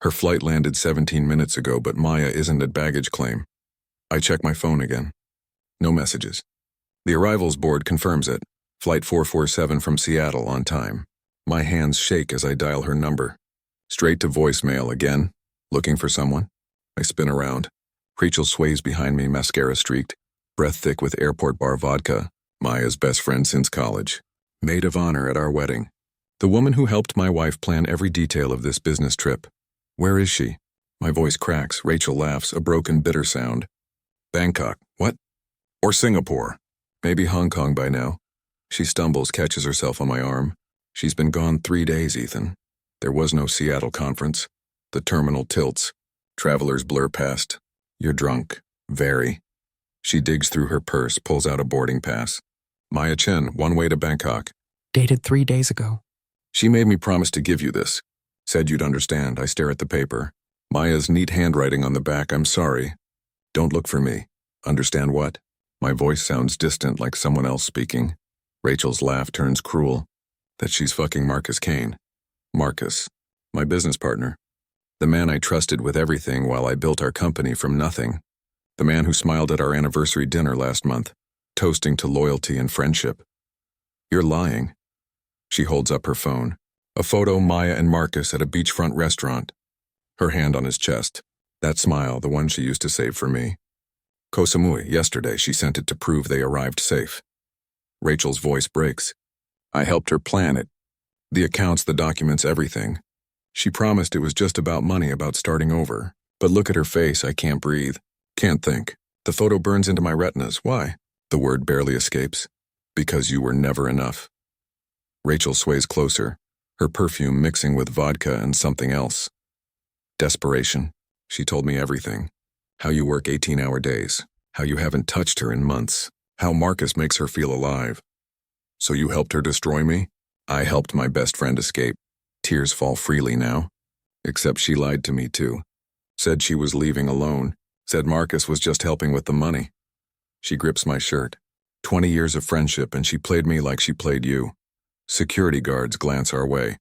Her flight landed 17 minutes ago, but Maya isn't at baggage claim. I check my phone again. No messages. The arrivals board confirms it. Flight 447 from Seattle on time. My hands shake as I dial her number. Straight to voicemail again. Looking for someone? I spin around. Rachel sways behind me, mascara streaked, breath thick with airport bar vodka. Maya's best friend since college. Maid of honor at our wedding. The woman who helped my wife plan every detail of this business trip. Where is she? My voice cracks. Rachel laughs, a broken, bitter sound. Bangkok. What? Or Singapore. Maybe Hong Kong by now. She stumbles, catches herself on my arm. She's been gone 3 days, Ethan. There was no Seattle conference. The terminal tilts. Travelers blur past. You're drunk. Very. She digs through her purse, pulls out a boarding pass. Maya Chen, one way to Bangkok. Dated 3 days ago. She made me promise to give you this. Said you'd understand. I stare at the paper. Maya's neat handwriting on the back. I'm sorry. Don't look for me. Understand what? My voice sounds distant, like someone else speaking. Rachel's laugh turns cruel. That she's fucking Marcus Kane. Marcus. My business partner. The man I trusted with everything while I built our company from nothing. The man who smiled at our anniversary dinner last month, toasting to loyalty and friendship. You're lying. She holds up her phone. A photo, Maya and Marcus at a beachfront restaurant. Her hand on his chest. That smile, the one she used to save for me. Koh Samui, yesterday she sent it to prove they arrived safe. Rachel's voice breaks. I helped her plan it. The accounts, the documents, everything. She promised it was just about money, about starting over. But look at her face, I can't breathe. Can't think. The photo burns into my retinas. Why? The word barely escapes. Because you were never enough. Rachel sways closer, her perfume mixing with vodka and something else. Desperation. She told me everything. How you work 18-hour days. How you haven't touched her in months. How Marcus makes her feel alive. So you helped her destroy me? I helped my best friend escape. Tears fall freely now. Except she lied to me too. Said she was leaving alone. Said Marcus was just helping with the money. She grips my shirt. 20 years of friendship, and she played me like she played you. Security guards glance our way.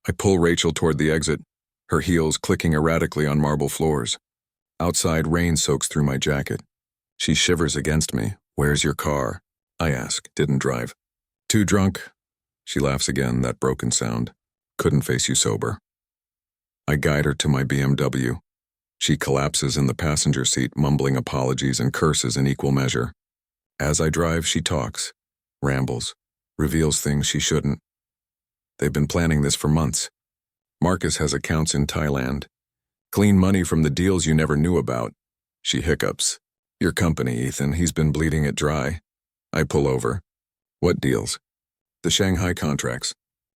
I pull Rachel toward the exit, her heels clicking erratically on marble floors. Outside, rain soaks through my jacket. She shivers against me. Where's your car? I ask. Didn't drive. Too drunk. She laughs again, that broken sound. Couldn't face you sober. I guide her to my BMW. She collapses in the passenger seat, mumbling apologies and curses in equal measure. As I drive, she talks, rambles, reveals things she shouldn't. They've been planning this for months. Marcus has accounts in Thailand. Clean money from the deals you never knew about. She hiccups. Your company, Ethan, he's been bleeding it dry. I pull over. What deals? The Shanghai contracts.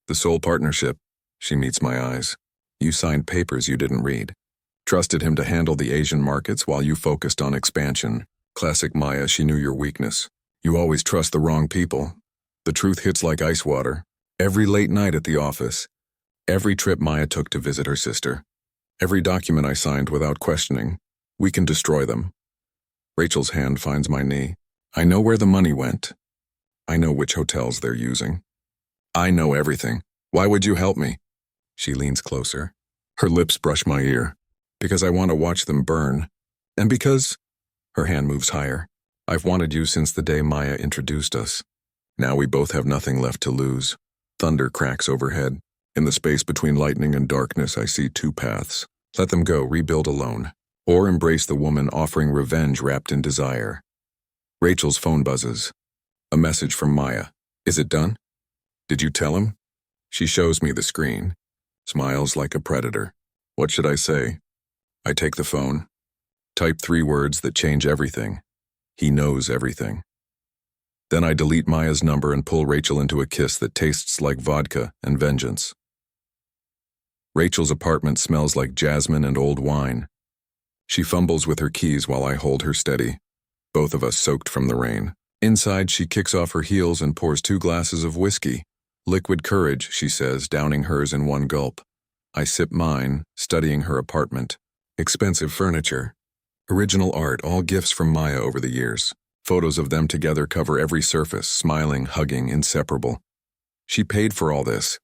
The sole partnership. She meets my eyes. You signed papers you didn't read. Trusted him to handle the Asian markets while you focused on expansion. Classic Maya, she knew your weakness. You always trust the wrong people. The truth hits like ice water. Every late night at the office. Every trip Maya took to visit her sister. Every document I signed without questioning. We can destroy them. Rachel's hand finds my knee. I know where the money went. I know which hotels they're using. I know everything. Why would you help me? She leans closer. Her lips brush my ear. Because I want to watch them burn. And because... Her hand moves higher. I've wanted you since the day Maya introduced us. Now we both have nothing left to lose. Thunder cracks overhead. In the space between lightning and darkness, I see two paths. Let them go, rebuild alone. Or embrace the woman offering revenge wrapped in desire. Rachel's phone buzzes. A message from Maya. Is it done? Did you tell him? She shows me the screen. Smiles like a predator. What should I say? I take the phone. Type 3 words that change everything. He knows everything. Then I delete Maya's number and pull Rachel into a kiss that tastes like vodka and vengeance. Rachel's apartment smells like jasmine and old wine. She fumbles with her keys while I hold her steady, both of us soaked from the rain. Inside, she kicks off her heels and pours 2 glasses of whiskey. Liquid courage, she says, downing hers in one gulp. I sip mine, studying her apartment. Expensive furniture. Original art, all gifts from Maya over the years. Photos of them together cover every surface, smiling, hugging, inseparable. She paid for all this.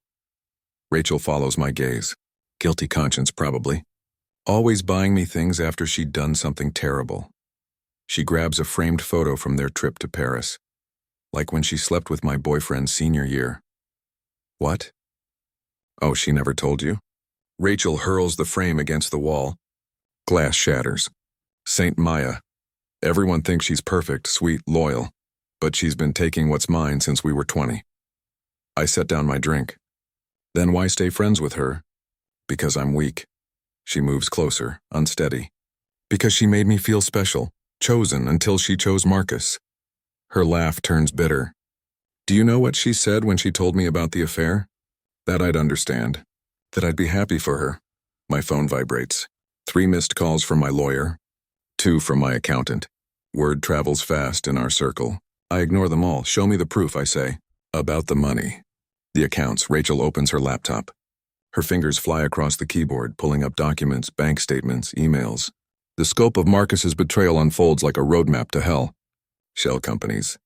Rachel follows my gaze. Guilty conscience, probably. Always buying me things after she'd done something terrible. She grabs a framed photo from their trip to Paris, like when she slept with my boyfriend's senior year. What? Oh, she never told you? Rachel hurls the frame against the wall. Glass shatters. Saint Maya. Everyone thinks she's perfect, sweet, loyal, but she's been taking what's mine since we were 20. I set down my drink. Then why stay friends with her? Because I'm weak. She moves closer, unsteady. Because she made me feel special, chosen until she chose Marcus. Her laugh turns bitter. Do you know what she said when she told me about the affair? That I'd understand. That I'd be happy for her. My phone vibrates. 3 missed calls from my lawyer. 2 from my accountant. Word travels fast in our circle. I ignore them all. Show me the proof, I say. About the money. The accounts. Rachel opens her laptop. Her fingers fly across the keyboard, pulling up documents, bank statements, emails. The scope of Marcus's betrayal unfolds like a roadmap to hell. Shell companies.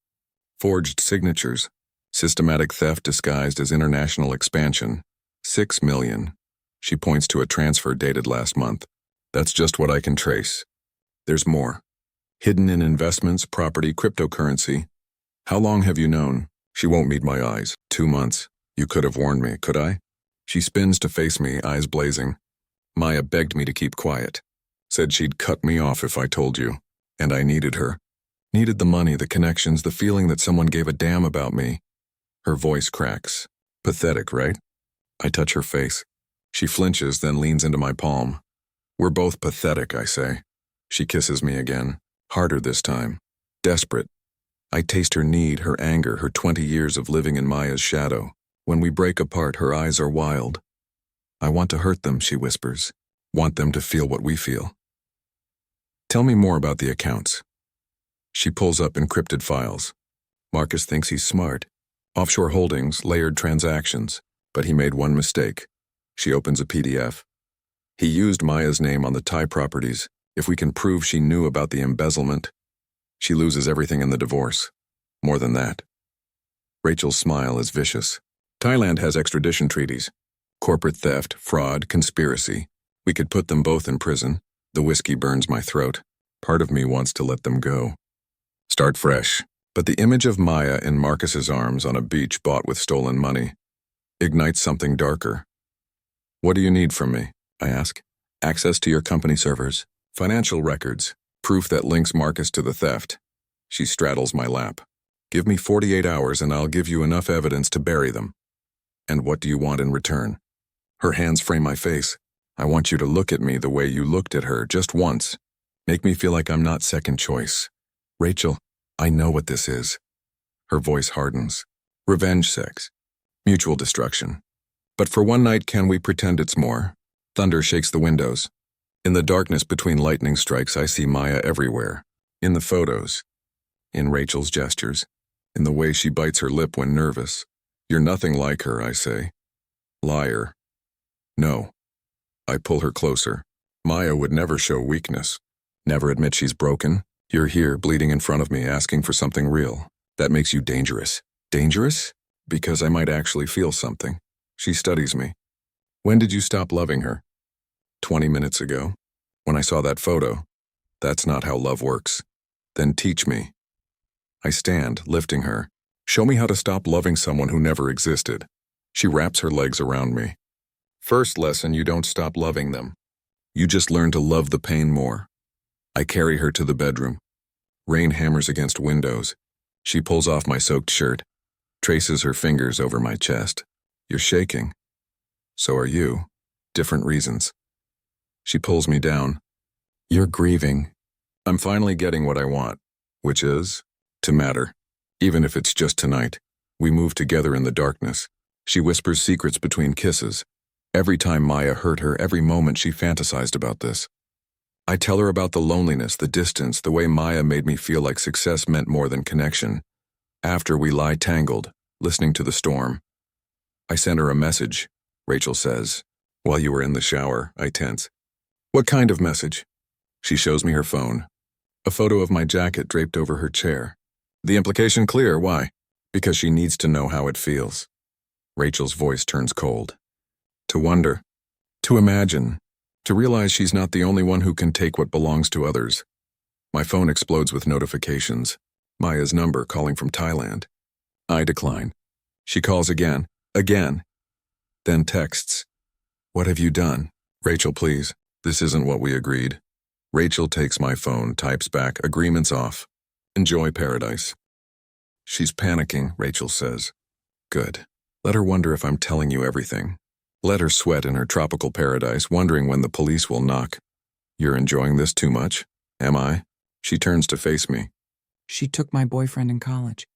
Forged signatures. Systematic theft disguised as international expansion. 6 million. She points to a transfer dated last month. That's just what I can trace. There's more. Hidden in investments, property, cryptocurrency. How long have you known? She won't meet my eyes. 2 months. You could have warned me, could I? She spins to face me, eyes blazing. Maya begged me to keep quiet. Said she'd cut me off if I told you. And I needed her. Needed the money, the connections, the feeling that someone gave a damn about me. Her voice cracks. Pathetic, right? I touch her face. She flinches, then leans into my palm. We're both pathetic, I say. She kisses me again. Harder this time. Desperate. I taste her need, her anger, her 20 years of living in Maya's shadow. When we break apart, her eyes are wild. I want to hurt them, she whispers. Want them to feel what we feel. Tell me more about the accounts. She pulls up encrypted files. Marcus thinks he's smart. Offshore holdings, layered transactions. But he made one mistake. She opens a PDF. He used Maya's name on the Thai properties. If we can prove she knew about the embezzlement, she loses everything in the divorce. More than that. Rachel's smile is vicious. Thailand has extradition treaties. Corporate theft, fraud, conspiracy. We could put them both in prison. The whiskey burns my throat. Part of me wants to let them go. Start fresh. But the image of Maya in Marcus's arms on a beach bought with stolen money ignites something darker. What do you need from me? I ask. Access to your company servers, financial records, proof that links Marcus to the theft. She straddles my lap. Give me 48 hours and I'll give you enough evidence to bury them. And what do you want in return? Her hands frame my face. I want you to look at me the way you looked at her just once. Make me feel like I'm not second choice. Rachel, I know what this is. Her voice hardens. Revenge sex. Mutual destruction. But for one night, can we pretend it's more? Thunder shakes the windows. In the darkness between lightning strikes, I see Maya everywhere. In the photos. In Rachel's gestures. In the way she bites her lip when nervous. You're nothing like her, I say. Liar. No. I pull her closer. Maya would never show weakness. Never admit she's broken. You're here, bleeding in front of me, asking for something real. That makes you dangerous. Dangerous? Because I might actually feel something. She studies me. When did you stop loving her? 20 minutes ago. When I saw that photo. That's not how love works. Then teach me. I stand, lifting her. Show me how to stop loving someone who never existed. She wraps her legs around me. First lesson, you don't stop loving them. You just learn to love the pain more. I carry her to the bedroom. Rain hammers against windows. She pulls off my soaked shirt, traces her fingers over my chest. You're shaking. So are you. Different reasons. She pulls me down. You're grieving. I'm finally getting what I want, which is to matter. Even if it's just tonight. We move together in the darkness. She whispers secrets between kisses. Every time Maya hurt her, every moment she fantasized about this. I tell her about the loneliness, the distance, the way Maya made me feel like success meant more than connection. After we lie tangled, listening to the storm. I send her a message, Rachel says. While you were in the shower, I tense. What kind of message? She shows me her phone. A photo of my jacket draped over her chair. The implication clear, why? Because she needs to know how it feels. Rachel's voice turns cold. To wonder. To imagine. To realize she's not the only one who can take what belongs to others. My phone explodes with notifications. Maya's number calling from Thailand. I decline. She calls again. Then texts. What have you done? Rachel, please. This isn't what we agreed. Rachel takes my phone, types back, agreement's off. Enjoy paradise. She's panicking, Rachel says. Good. Let her wonder if I'm telling you everything. Let her sweat in her tropical paradise, wondering when the police will knock. You're enjoying this too much? Am I? She turns to face me. She took my boyfriend in college.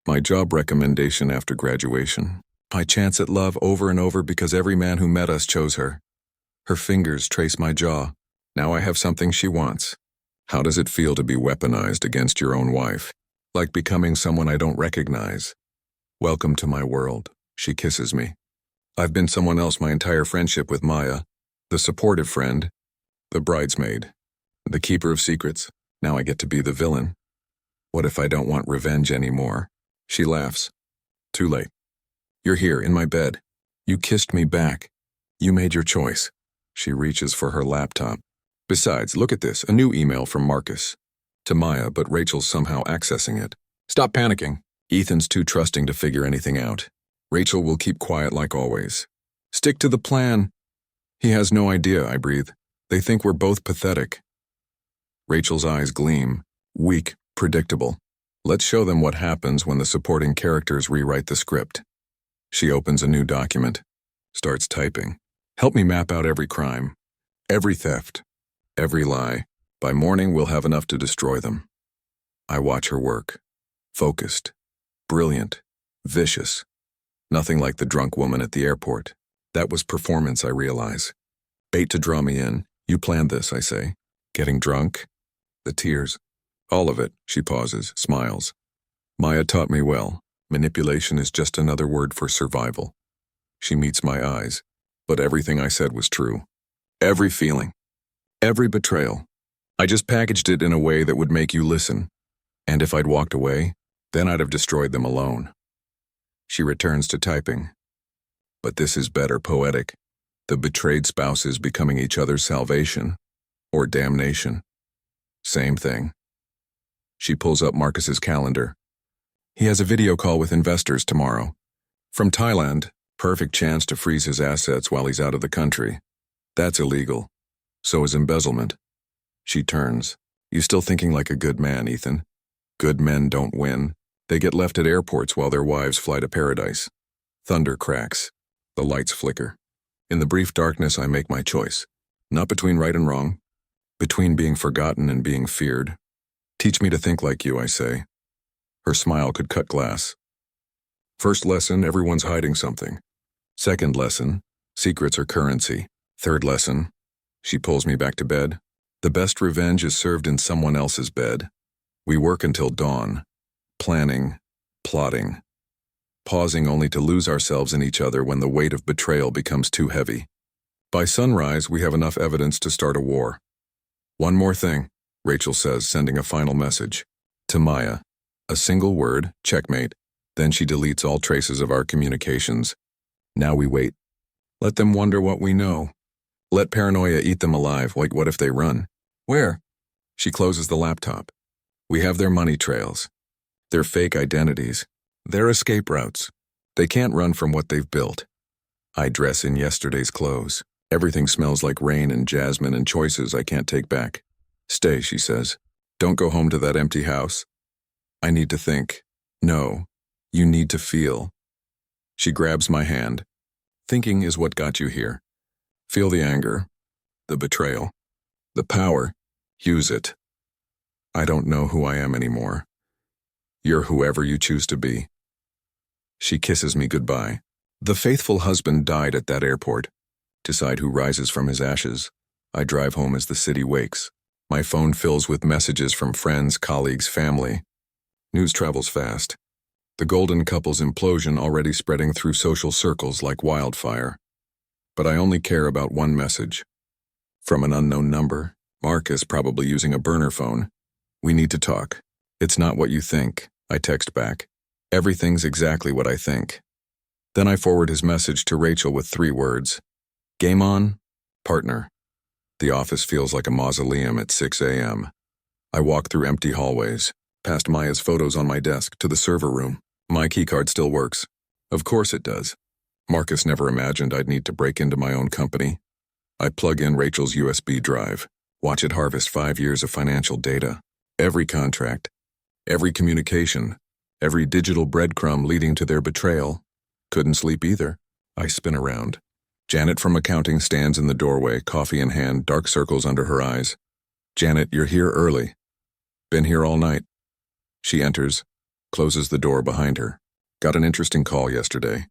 My job recommendation after graduation. My chance at love over and over because every man who met us chose her. Her fingers trace my jaw. Now I have something she wants. How does it feel to be weaponized against your own wife? Like becoming someone I don't recognize. Welcome to my world. She kisses me. I've been someone else my entire friendship with Maya. The supportive friend. The bridesmaid. The keeper of secrets. Now I get to be the villain. What if I don't want revenge anymore? She laughs. Too late. You're here, in my bed. You kissed me back. You made your choice. She reaches for her laptop. Besides, look at this, a new email from Marcus. To Maya, but Rachel's somehow accessing it. Stop panicking. Ethan's too trusting to figure anything out. Rachel will keep quiet like always. Stick to the plan. He has no idea, I breathe. They think we're both pathetic. Rachel's eyes gleam. Weak, predictable. Let's show them what happens when the supporting characters rewrite the script. She opens a new document. Starts typing. Help me map out every crime. Every theft. Every lie. By morning, we'll have enough to destroy them. I watch her work. Focused. Brilliant. Vicious. Nothing like the drunk woman at the airport. That was performance, I realize. Bait to draw me in. You planned this, I say. Getting drunk. The tears. All of it, she pauses, smiles. Maya taught me well. Manipulation is just another word for survival. She meets my eyes. But everything I said was true. Every feeling. Every betrayal. I just packaged it in a way that would make you listen. And if I'd walked away, then I'd have destroyed them alone. She returns to typing. But this is better poetic. The betrayed spouses becoming each other's salvation. Or damnation. Same thing. She pulls up Marcus's calendar. He has a video call with investors tomorrow. From Thailand, perfect chance to freeze his assets while he's out of the country. That's illegal. So is embezzlement. She turns. You still thinking like a good man, Ethan? Good men don't win. They get left at airports while their wives fly to paradise. Thunder cracks. The lights flicker. In the brief darkness, I make my choice. Not between right and wrong. Between being forgotten and being feared. Teach me to think like you, I say. Her smile could cut glass. First lesson, everyone's hiding something. Second lesson, secrets are currency. Third lesson, she pulls me back to bed. The best revenge is served in someone else's bed. We work until dawn. Planning, plotting. Pausing only to lose ourselves in each other when the weight of betrayal becomes too heavy. By sunrise, we have enough evidence to start a war. One more thing, Rachel says, sending a final message. To Maya. A single word, checkmate. Then she deletes all traces of our communications. Now we wait. Let them wonder what we know. Let paranoia eat them alive, like what if they run? Where? She closes the laptop. We have their money trails. Their fake identities. Their escape routes. They can't run from what they've built. I dress in yesterday's clothes. Everything smells like rain and jasmine and choices I can't take back. Stay, she says. Don't go home to that empty house. I need to think. No, you need to feel. She grabs my hand. Thinking is what got you here. Feel the anger, the betrayal, the power. Use it. I don't know who I am anymore. You're whoever you choose to be. She kisses me goodbye. The faithful husband died at that airport. Decide who rises from his ashes. I drive home as the city wakes. My phone fills with messages from friends, colleagues, family. News travels fast. The golden couple's implosion already spreading through social circles like wildfire. But I only care about one message. From an unknown number, Marcus probably using a burner phone. We need to talk. It's not what you think, I text back. Everything's exactly what I think. Then I forward his message to Rachel with 3 words. Game on, partner. The office feels like a mausoleum at 6 a.m. I walk through empty hallways, past Maya's photos on my desk, to the server room. My keycard still works. Of course it does. Marcus never imagined I'd need to break into my own company. I plug in Rachel's USB drive, watch it harvest 5 years of financial data. Every contract, every communication, every digital breadcrumb leading to their betrayal. Couldn't sleep either. I spin around. Janet from accounting stands in the doorway, coffee in hand, dark circles under her eyes. Janet, you're here early. Been here all night. She enters, closes the door behind her. Got an interesting call yesterday.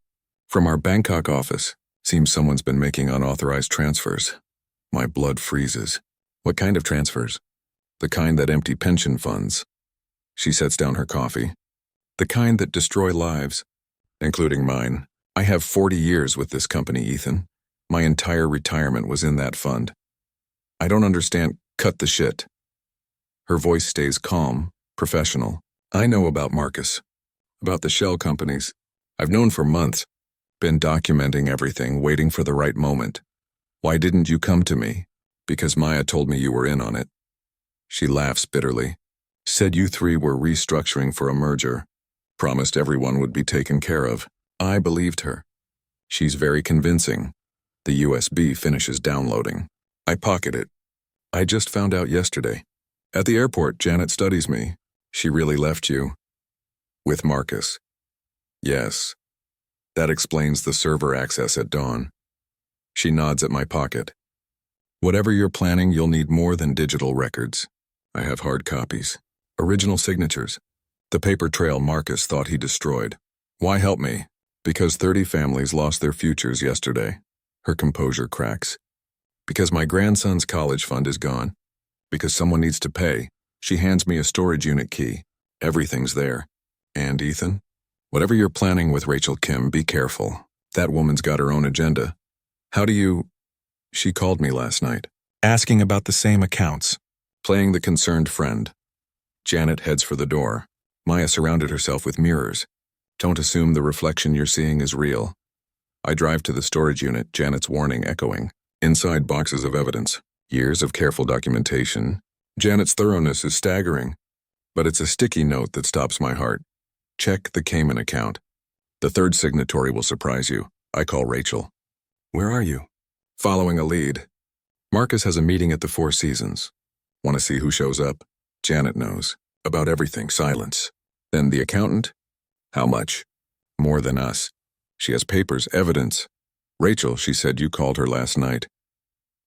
From our Bangkok office. Seems someone's been making unauthorized transfers. My blood freezes. What kind of transfers? The kind that empty pension funds. She sets down her coffee. The kind that destroy lives, including mine. I have 40 years with this company, Ethan. My entire retirement was in that fund. I don't understand. Cut the shit. Her voice stays calm, professional. I know about Marcus. About the shell companies. I've known for months. Been documenting everything, waiting for the right moment. Why didn't you come to me? Because Maya told me you were in on it. She laughs bitterly. Said you three were restructuring for a merger. Promised everyone would be taken care of. I believed her. She's very convincing. The USB finishes downloading. I pocket it. I just found out yesterday. At the airport, Janet studies me. She really left you. With Marcus. Yes. That explains the server access at dawn. She nods at my pocket. Whatever you're planning, you'll need more than digital records. I have hard copies. Original signatures. The paper trail Marcus thought he destroyed. Why help me? Because 30 families lost their futures yesterday. Her composure cracks. Because my grandson's college fund is gone. Because someone needs to pay. She hands me a storage unit key. Everything's there. And Ethan? Whatever you're planning with Rachel Kim, be careful. That woman's got her own agenda. How do you... She called me last night, asking about the same accounts, playing the concerned friend. Janet heads for the door. Maya surrounded herself with mirrors. Don't assume the reflection you're seeing is real. I drive to the storage unit, Janet's warning echoing. Inside, boxes of evidence. Years of careful documentation. Janet's thoroughness is staggering. But it's a sticky note that stops my heart. Check the Cayman account. The third signatory will surprise you. I call Rachel. Where are you? Following a lead. Marcus has a meeting at the Four Seasons. Want to see who shows up? Janet knows. About everything, silence. Then the accountant? How much? More than us. She has papers, evidence. Rachel, she said you called her last night.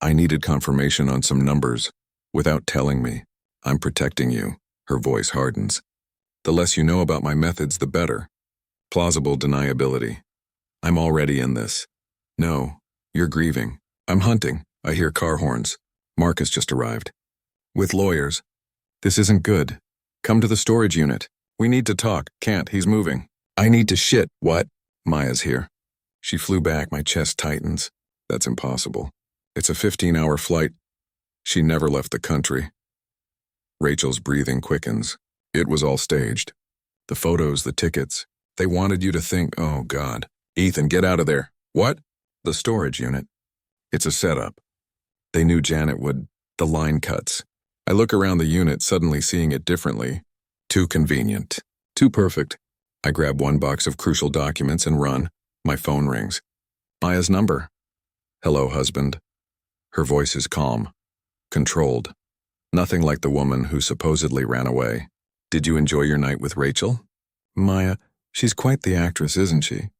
I needed confirmation on some numbers. Without telling me. I'm protecting you. Her voice hardens. The less you know about my methods, the better. Plausible deniability. I'm already in this. No, you're grieving. I'm hunting. I hear car horns. Marcus just arrived. With lawyers. This isn't good. Come to the storage unit. We need to talk. Can't, he's moving. I need to shit. What? Maya's here. She flew back, my chest tightens. That's impossible. It's a 15-hour flight. She never left the country. Rachel's breathing quickens. It was all staged. The photos, the tickets. They wanted you to think, oh God. Ethan, get out of there. What? The storage unit. It's a setup. They knew Janet would. The line cuts. I look around the unit, suddenly seeing it differently. Too convenient. Too perfect. I grab one box of crucial documents and run. My phone rings. Maya's number. Hello, husband. Her voice is calm. Controlled. Nothing like the woman who supposedly ran away. Did you enjoy your night with Rachel? Maya, she's quite the actress, isn't she?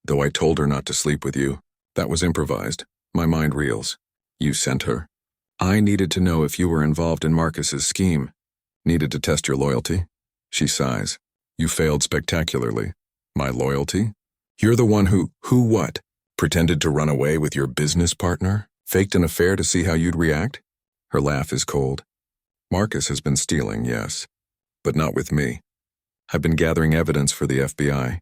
Though I told her not to sleep with you. That was improvised. My mind reels. You sent her. I needed to know if you were involved in Marcus's scheme. Needed to test your loyalty. She sighs. You failed spectacularly. My loyalty? You're the one who what? Pretended to run away with your business partner? Faked an affair to see how you'd react? Her laugh is cold. Marcus has been stealing, yes. But not with me. I've been gathering evidence for the FBI.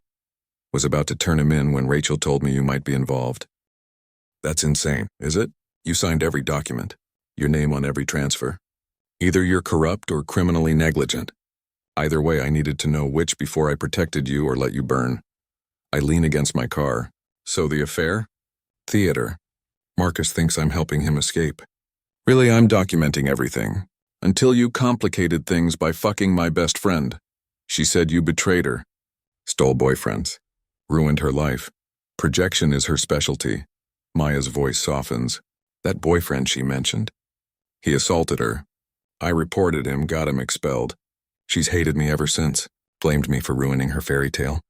Was about to turn him in when Rachel told me you might be involved. That's insane, is it? You signed every document. Your name on every transfer. Either you're corrupt or criminally negligent. Either way, I needed to know which before I protected you or let you burn. I lean against my car. So the affair? Theater. Marcus thinks I'm helping him escape. Really, I'm documenting everything. Until you complicated things by fucking my best friend. She said you betrayed her. Stole boyfriends. Ruined her life. Projection is her specialty. Maya's voice softens. That boyfriend she mentioned. He assaulted her. I reported him, got him expelled. She's hated me ever since. Blamed me for ruining her fairy tale.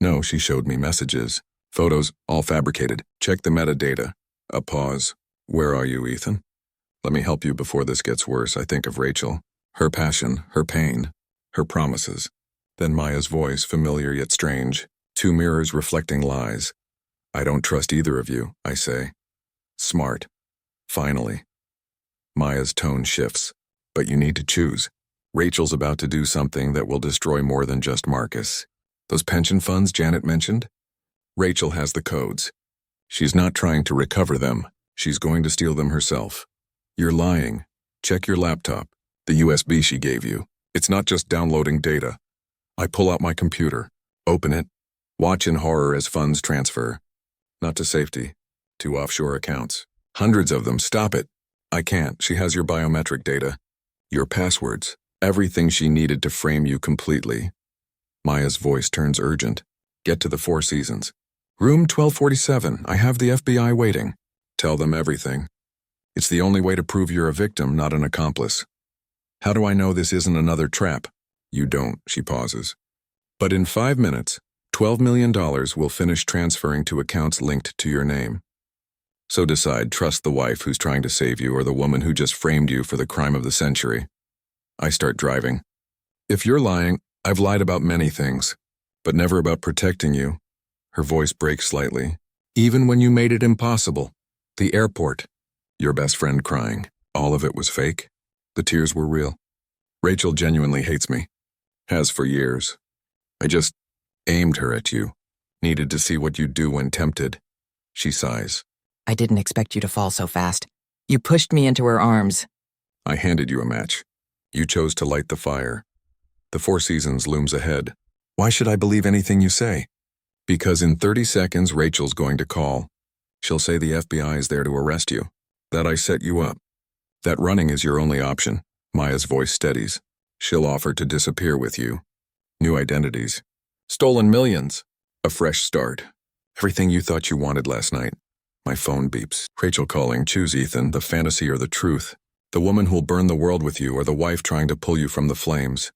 No, she showed me messages. Photos, all fabricated. Check the metadata. A pause. Where are you, Ethan? Let me help you before this gets worse. I think of Rachel. Her passion, her pain, her promises. Then Maya's voice, familiar yet strange. Two mirrors reflecting lies. I don't trust either of you, I say. Smart. Finally. Maya's tone shifts. But you need to choose. Rachel's about to do something that will destroy more than just Marcus. Those pension funds Janet mentioned? Rachel has the codes. She's not trying to recover them. She's going to steal them herself. You're lying. Check your laptop. The USB she gave you. It's not just downloading data. I pull out my computer. Open it. Watch in horror as funds transfer. Not to safety. To offshore accounts. Hundreds of them. Stop it. I can't. She has your biometric data. Your passwords. Everything she needed to frame you completely. Maya's voice turns urgent. Get to the Four Seasons. Room 1247. I have the FBI waiting. Tell them everything. It's the only way to prove you're a victim, not an accomplice. How do I know this isn't another trap? You don't, she pauses. But in 5 minutes, $12 million will finish transferring to accounts linked to your name. So decide, trust the wife who's trying to save you or the woman who just framed you for the crime of the century. I start driving. If you're lying, I've lied about many things, but never about protecting you. Her voice breaks slightly. Even when you made it impossible. The airport. Your best friend crying. All of it was fake. The tears were real. Rachel genuinely hates me. Has for years. I just aimed her at you. Needed to see what you'd do when tempted. She sighs. I didn't expect you to fall so fast. You pushed me into her arms. I handed you a match. You chose to light the fire. The Four Seasons looms ahead. Why should I believe anything you say? Because in 30 seconds, Rachel's going to call. She'll say the FBI is there to arrest you. That I set you up. That running is your only option. Maya's voice steadies. She'll offer to disappear with you. New identities. Stolen millions. A fresh start. Everything you thought you wanted last night. My phone beeps. Rachel calling. Choose Ethan, the fantasy or the truth. The woman who'll burn the world with you or the wife trying to pull you from the flames.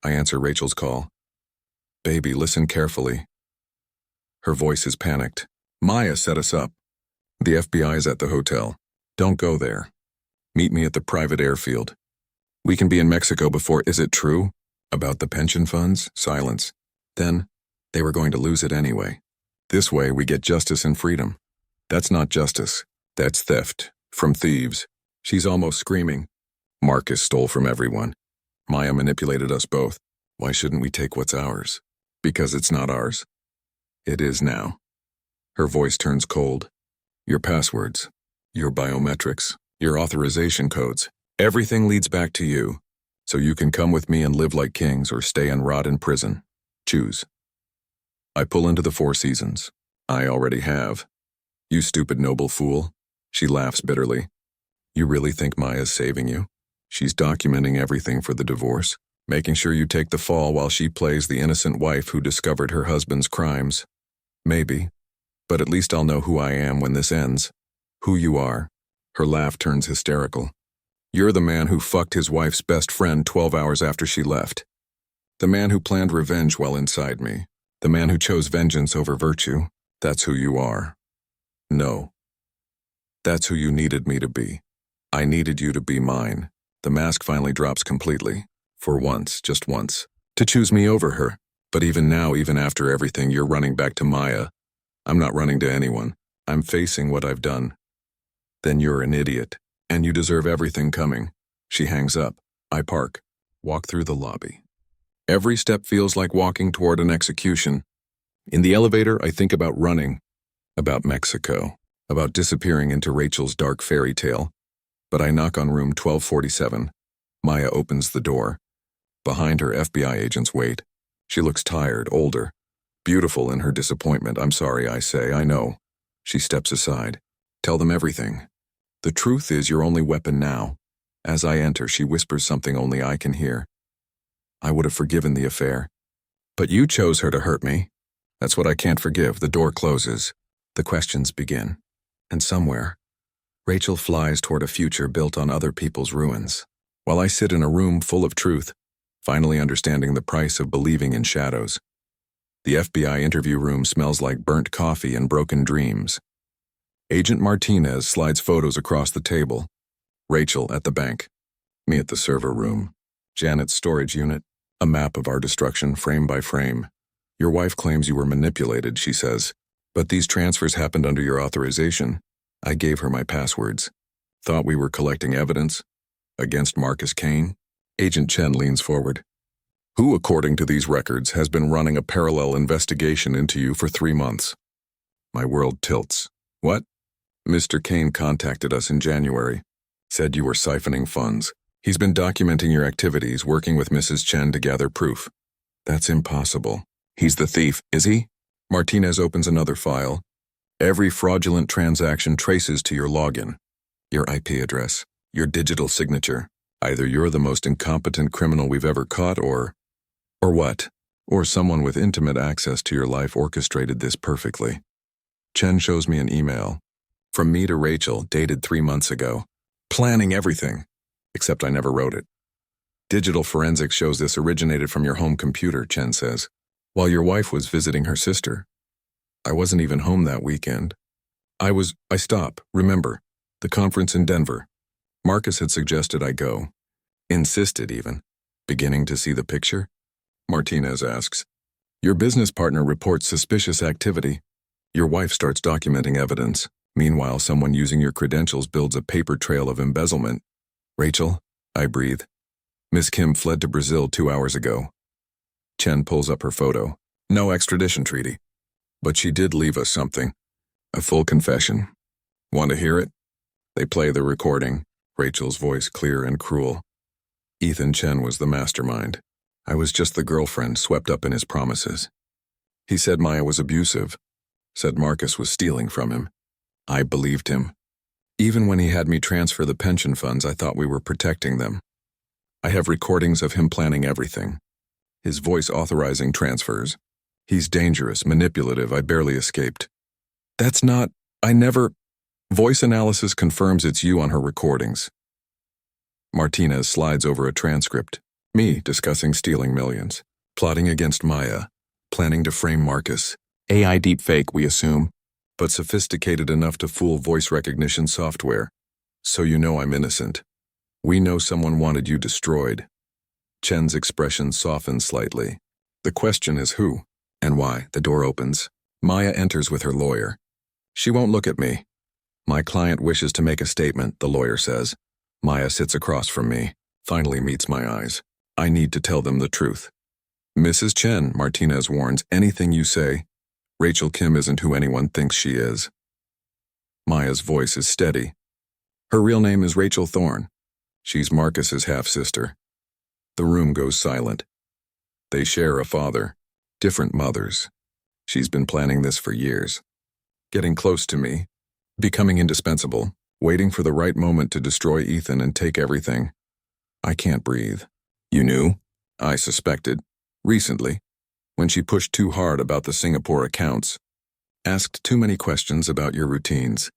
I answer Rachel's call. Baby, listen carefully. Her voice is panicked. Maya set us up. The FBI is at the hotel. Don't go there. Meet me at the private airfield. We can be in Mexico before. Is it true? About the pension funds? Silence. Then, they were going to lose it anyway. This way, we get justice and freedom. That's not justice. That's theft. From thieves. She's almost screaming. Marcus stole from everyone. Maya manipulated us both. Why shouldn't we take what's ours? Because it's not ours. It is now. Her voice turns cold. Your passwords. Your biometrics. Your authorization codes. Everything leads back to you. So you can come with me and live like kings or stay and rot in prison. Choose. I pull into the Four Seasons. I already have. You stupid noble fool. She laughs bitterly. You really think Maya's saving you? She's documenting everything for the divorce, making sure you take the fall while she plays the innocent wife who discovered her husband's crimes. Maybe. But at least I'll know who I am when this ends. Who you are. Her laugh turns hysterical. You're the man who fucked his wife's best friend 12 hours after she left. The man who planned revenge while inside me. The man who chose vengeance over virtue. That's who you are. No. That's who you needed me to be. I needed you to be mine. The mask finally drops completely. For once, just once. To choose me over her. But even now, even after everything, you're running back to Maya. I'm not running to anyone. I'm facing what I've done. Then you're an idiot. And you deserve everything coming. She hangs up. I park. Walk through the lobby. Every step feels like walking toward an execution. In the elevator, I think about running. About Mexico. About disappearing into Rachel's dark fairy tale. But I knock on room 1247. Maya opens the door. Behind her, FBI agents wait. She looks tired, older. Beautiful in her disappointment. I'm sorry, I say. I know. She steps aside. Tell them everything. The truth is your only weapon now. As I enter, she whispers something only I can hear. I would have forgiven the affair. But you chose her to hurt me. That's what I can't forgive. The door closes. The questions begin. And somewhere, Rachel flies toward a future built on other people's ruins, while I sit in a room full of truth, finally understanding the price of believing in shadows. The FBI interview room smells like burnt coffee and broken dreams. Agent Martinez slides photos across the table. Rachel at the bank. Me at the server room. Janet's storage unit. A map of our destruction, frame by frame. Your wife claims you were manipulated, she says. But these transfers happened under your authorization. I gave her my passwords. Thought we were collecting evidence? Against Marcus Kane? Agent Chen leans forward. Who, according to these records, has been running a parallel investigation into you for 3 months? My world tilts. What? Mr. Kane contacted us in January. Said you were siphoning funds. He's been documenting your activities, working with Mrs. Chen to gather proof. That's impossible. He's the thief, is he? Martinez opens another file. Every fraudulent transaction traces to your login, your IP address, your digital signature. Either you're the most incompetent criminal we've ever caught or what? Or someone with intimate access to your life orchestrated this perfectly. Chen shows me an email. From me to Rachel, dated 3 months ago. Planning everything. Except I never wrote it. Digital forensics shows this originated from your home computer, Chen says, while your wife was visiting her sister. I wasn't even home that weekend. I stop, remember, the conference in Denver. Marcus had suggested I go. Insisted even. Beginning to see the picture? Martinez asks. Your business partner reports suspicious activity. Your wife starts documenting evidence. Meanwhile, someone using your credentials builds a paper trail of embezzlement. Rachel, I breathe. Miss Kim fled to Brazil 2 hours ago. Chen pulls up her photo. No extradition treaty. But she did leave us something. A full confession. Want to hear it? They play the recording, Rachel's voice clear and cruel. Ethan Chen was the mastermind. I was just the girlfriend swept up in his promises. He said Maya was abusive. Said Marcus was stealing from him. I believed him. Even when he had me transfer the pension funds, I thought we were protecting them. I have recordings of him planning everything. His voice authorizing transfers. He's dangerous, manipulative, I barely escaped. Voice analysis confirms it's you on her recordings. Martinez slides over a transcript. Me discussing stealing millions. Plotting against Maya. Planning to frame Marcus. AI deepfake, we assume. But sophisticated enough to fool voice recognition software. So you know I'm innocent. We know someone wanted you destroyed. Chen's expression softens slightly. The question is who and why. The door opens. Maya enters with her lawyer. She won't look at me. My client wishes to make a statement, the lawyer says. Maya sits across from me, finally meets my eyes. I need to tell them the truth. Mrs. Chen, Martinez warns, anything you say. Rachel Kim isn't who anyone thinks she is. Maya's voice is steady. Her real name is Rachel Thorne. She's Marcus's half-sister. The room goes silent. They share a father, different mothers. She's been planning this for years. Getting close to me, becoming indispensable, waiting for the right moment to destroy Ethan and take everything. I can't breathe. You knew? I suspected. Recently. When she pushed too hard about the Singapore accounts. Asked too many questions about your routines.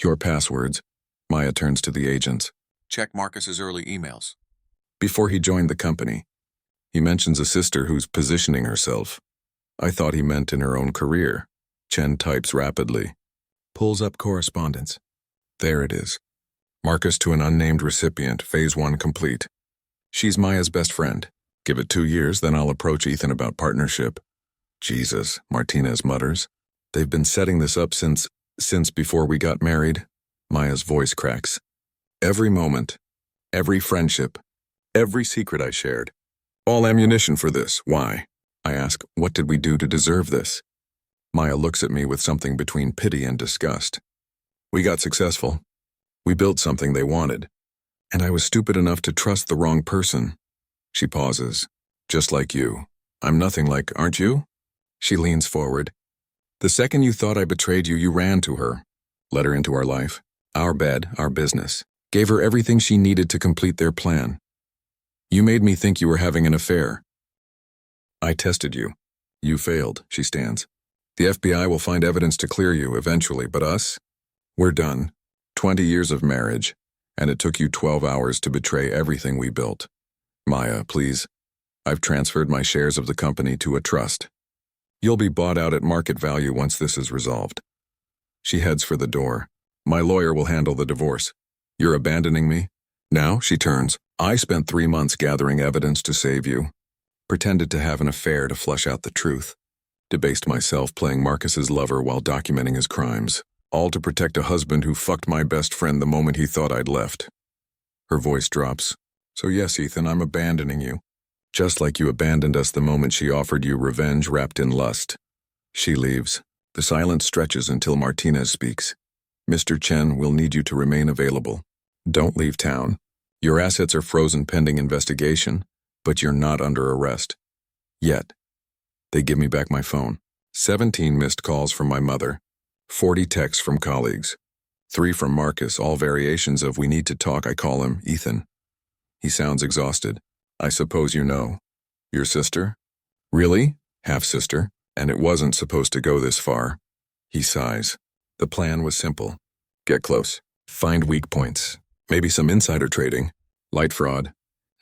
Your passwords. Maya turns to the agents. Check Marcus's early emails. Before he joined the company. He mentions a sister who's positioning herself. I thought he meant in her own career. Chen types rapidly. Pulls up correspondence. There it is. Marcus to an unnamed recipient, phase 1 complete. She's Maya's best friend. Give it 2 years, then I'll approach Ethan about partnership. Jesus, Martinez mutters. They've been setting this up since before we got married. Maya's voice cracks. Every moment, every friendship, every secret I shared. All ammunition for this. Why? I ask, what did we do to deserve this? Maya looks at me with something between pity and disgust. We got successful. We built something they wanted. And I was stupid enough to trust the wrong person. She pauses. Just like you. I'm nothing like, aren't you? She leans forward. The second you thought I betrayed you, you ran to her. Let her into our life. Our bed, our business. Gave her everything she needed to complete their plan. You made me think you were having an affair. I tested you. You failed, she stands. The FBI will find evidence to clear you eventually, but us? We're done. 20 years of marriage, and it took you 12 hours to betray everything we built. Maya, please. I've transferred my shares of the company to a trust. You'll be bought out at market value once this is resolved. She heads for the door. My lawyer will handle the divorce. You're abandoning me? Now, she turns. I spent 3 months gathering evidence to save you. Pretended to have an affair to flush out the truth. Debased myself playing Marcus's lover while documenting his crimes. All to protect a husband who fucked my best friend the moment he thought I'd left. Her voice drops. So yes, Ethan, I'm abandoning you. Just like you abandoned us the moment she offered you revenge wrapped in lust. She leaves. The silence stretches until Martinez speaks. Mr. Chen will need you to remain available. Don't leave town. Your assets are frozen pending investigation, but you're not under arrest. Yet. They give me back my phone. 17 missed calls from my mother. 40 texts from colleagues. 3 from Marcus, all variations of we need to talk. I call him Ethan. He sounds exhausted. I suppose you know. Your sister? Really? Half-sister? And it wasn't supposed to go this far. He sighs. The plan was simple. Get close. Find weak points. Maybe some insider trading. Light fraud.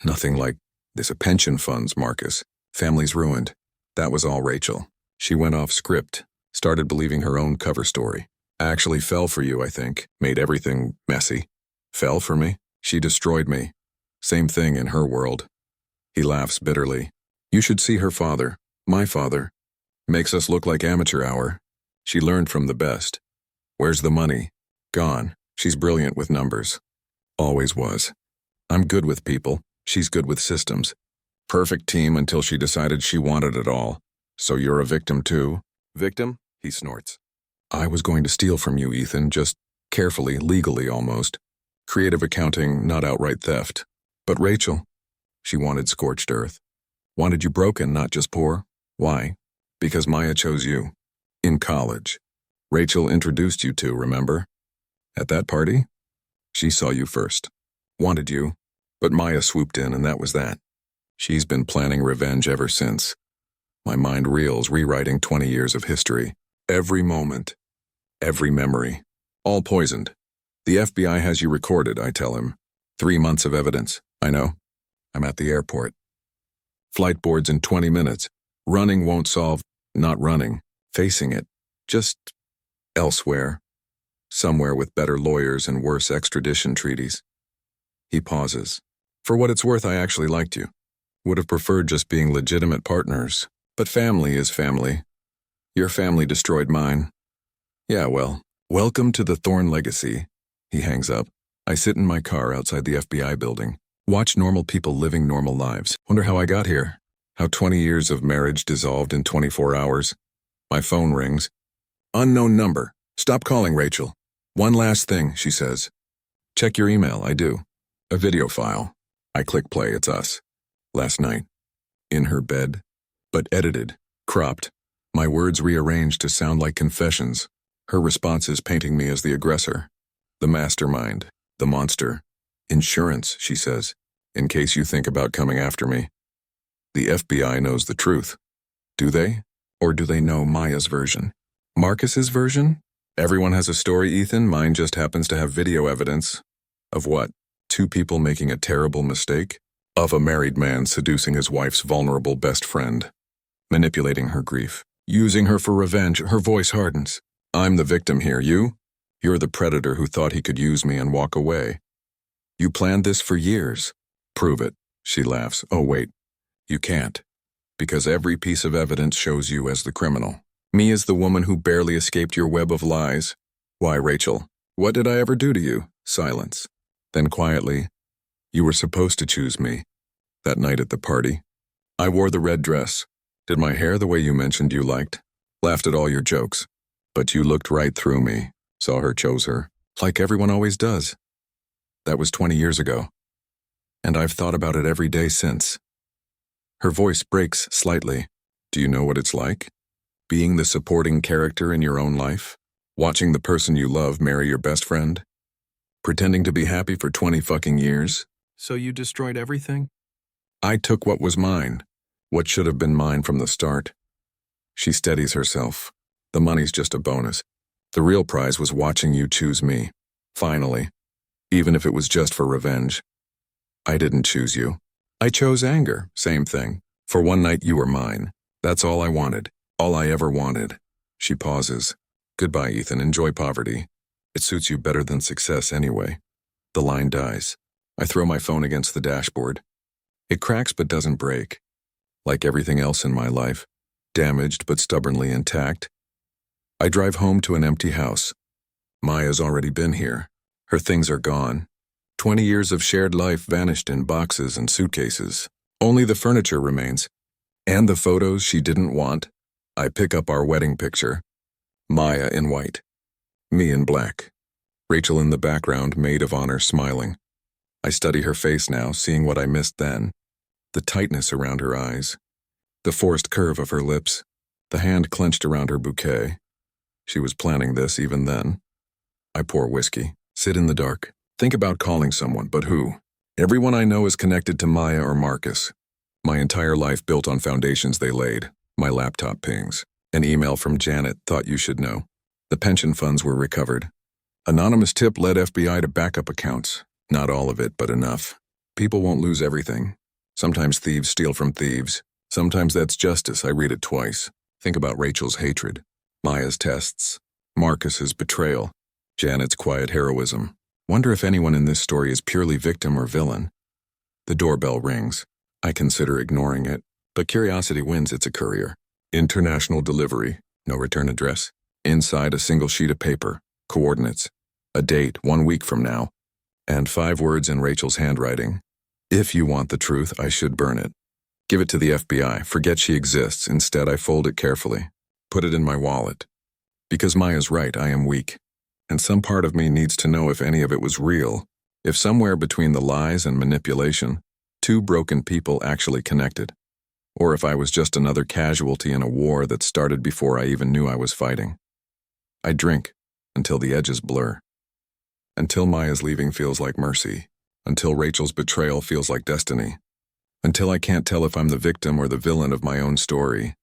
Nothing like this. Pension funds, Marcus. Family's ruined. That was all Rachel. She went off script. Started believing her own cover story. Actually fell for you, I think. Made everything messy. Fell for me? She destroyed me. Same thing in her world. He laughs bitterly. You should see her father. My father. Makes us look like amateur hour. She learned from the best. Where's the money? Gone. She's brilliant with numbers. Always was. I'm good with people. She's good with systems. Perfect team until she decided she wanted it all. So you're a victim too? Victim? He snorts. I was going to steal from you, Ethan, just carefully, legally almost. Creative accounting, not outright theft. But Rachel, she wanted scorched earth. Wanted you broken, not just poor. Why? Because Maya chose you. In college. Rachel introduced you to, remember? At that party? She saw you first. Wanted you. But Maya swooped in and that was that. She's been planning revenge ever since. My mind reels, rewriting 20 years of history. Every moment. Every memory. All poisoned. The FBI has you recorded, I tell him. 3 months of evidence. I know. I'm at the airport. Flight boards in 20 minutes. Running won't solve. Not running. Facing it. Just elsewhere. Somewhere with better lawyers and worse extradition treaties. He pauses. For what it's worth, I actually liked you. Would have preferred just being legitimate partners. But family is family. Your family destroyed mine. Yeah, well, welcome to the Thorn legacy. He hangs up. I sit in my car outside the FBI building. Watch normal people living normal lives. Wonder how I got here. How 20 years of marriage dissolved in 24 hours. My phone rings. Unknown number. Stop calling, Rachel. One last thing, she says. Check your email, I do. A video file. I click play, it's us. Last night. In her bed. But edited. Cropped. My words rearranged to sound like confessions. Her responses painting me as the aggressor. The mastermind. The monster. Insurance, she says. In case you think about coming after me. The FBI knows the truth. Do they? Or do they know Maya's version? Marcus's version? Everyone has a story, Ethan. Mine just happens to have video evidence. Of what? 2 people making a terrible mistake? Of a married man seducing his wife's vulnerable best friend. Manipulating her grief. Using her for revenge. Her voice hardens. I'm the victim here, you? You're the predator who thought he could use me and walk away. You planned this for years. Prove it. She laughs. Oh, wait. You can't. Because every piece of evidence shows you as the criminal. Me as the woman who barely escaped your web of lies. Why, Rachel? What did I ever do to you? Silence. Then quietly, you were supposed to choose me. That night at the party. I wore the red dress. Did my hair the way you mentioned you liked. Laughed at all your jokes. But you looked right through me. Saw her, chose her. Like everyone always does. That was 20 years ago. And I've thought about it every day since. Her voice breaks slightly. Do you know what it's like? Being the supporting character in your own life? Watching the person you love marry your best friend? Pretending to be happy for 20 fucking years? So you destroyed everything? I took what was mine. What should have been mine from the start. She steadies herself. The money's just a bonus. The real prize was watching you choose me. Finally. Even if it was just for revenge. I didn't choose you. I chose anger. Same thing. For one night you were mine. That's all I wanted. All I ever wanted. She pauses. Goodbye, Ethan. Enjoy poverty. It suits you better than success anyway. The line dies. I throw my phone against the dashboard. It cracks but doesn't break. Like everything else in my life. Damaged but stubbornly intact. I drive home to an empty house. Maya's already been here. Her things are gone. 20 years of shared life vanished in boxes and suitcases. Only the furniture remains. And the photos she didn't want. I pick up our wedding picture. Maya in white. Me in black. Rachel in the background, maid of honor, smiling. I study her face now, seeing what I missed then. The tightness around her eyes. The forced curve of her lips. The hand clenched around her bouquet. She was planning this even then. I pour whiskey. Sit in the dark. Think about calling someone, but who? Everyone I know is connected to Maya or Marcus. My entire life built on foundations they laid. My laptop pings. An email from Janet, thought you should know. The pension funds were recovered. Anonymous tip led FBI to backup accounts. Not all of it, but enough. People won't lose everything. Sometimes thieves steal from thieves. Sometimes that's justice. I read it twice. Think about Rachel's hatred. Maya's tests. Marcus's betrayal. Janet's quiet heroism. Wonder if anyone in this story is purely victim or villain. The doorbell rings. I consider ignoring it, but curiosity wins. It's a courier. International delivery. No return address. Inside a single sheet of paper. Coordinates. A date 1 week from now. And 5 words in Rachel's handwriting. If you want the truth, I should burn it. Give it to the FBI. Forget she exists. Instead, I fold it carefully. Put it in my wallet. Because Maya's right, I am weak. And some part of me needs to know if any of it was real. If somewhere between the lies and manipulation, 2 broken people actually connected. Or if I was just another casualty in a war that started before I even knew I was fighting. I drink until the edges blur. Until Maya's leaving feels like mercy. Until Rachel's betrayal feels like destiny. Until I can't tell if I'm the victim or the villain of my own story.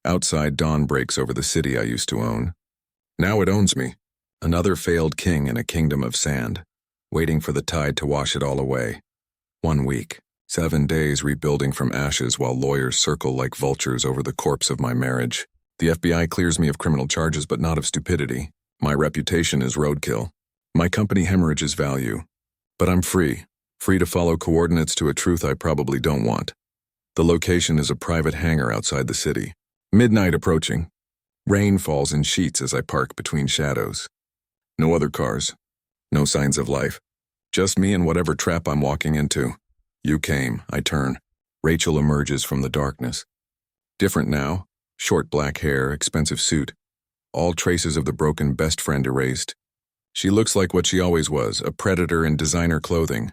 Outside, dawn breaks over the city I used to own. Now it owns me. Another failed king in a kingdom of sand, waiting for the tide to wash it all away. 1 week, 7 days rebuilding from ashes while lawyers circle like vultures over the corpse of my marriage. The FBI clears me of criminal charges but not of stupidity. My reputation is roadkill. My company hemorrhages value. But I'm free. Free to follow coordinates to a truth I probably don't want. The location is a private hangar outside the city. Midnight approaching. Rain falls in sheets as I park between shadows. No other cars. No signs of life. Just me and whatever trap I'm walking into. You came. I turn. Rachel emerges from the darkness. Different now. Short black hair, expensive suit. All traces of the broken best friend erased. She looks like what she always was, a predator in designer clothing.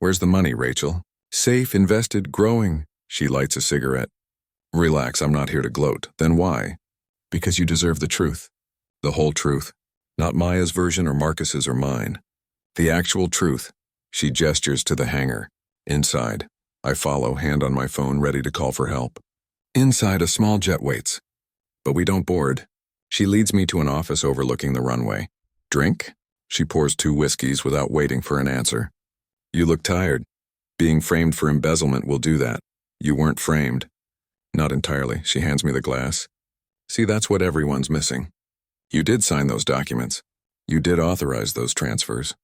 Where's the money, Rachel? Safe, invested, growing. She lights a cigarette. Relax, I'm not here to gloat. Then why? Because you deserve the truth. The whole truth. Not Maya's version or Marcus's or mine. The actual truth. She gestures to the hangar. Inside. I follow, hand on my phone, ready to call for help. Inside, a small jet waits. But we don't board. She leads me to an office overlooking the runway. Drink? She pours 2 whiskeys without waiting for an answer. You look tired. Being framed for embezzlement will do that. You weren't framed. Not entirely. She hands me the glass. See, that's what everyone's missing. You did sign those documents. You did authorize those transfers.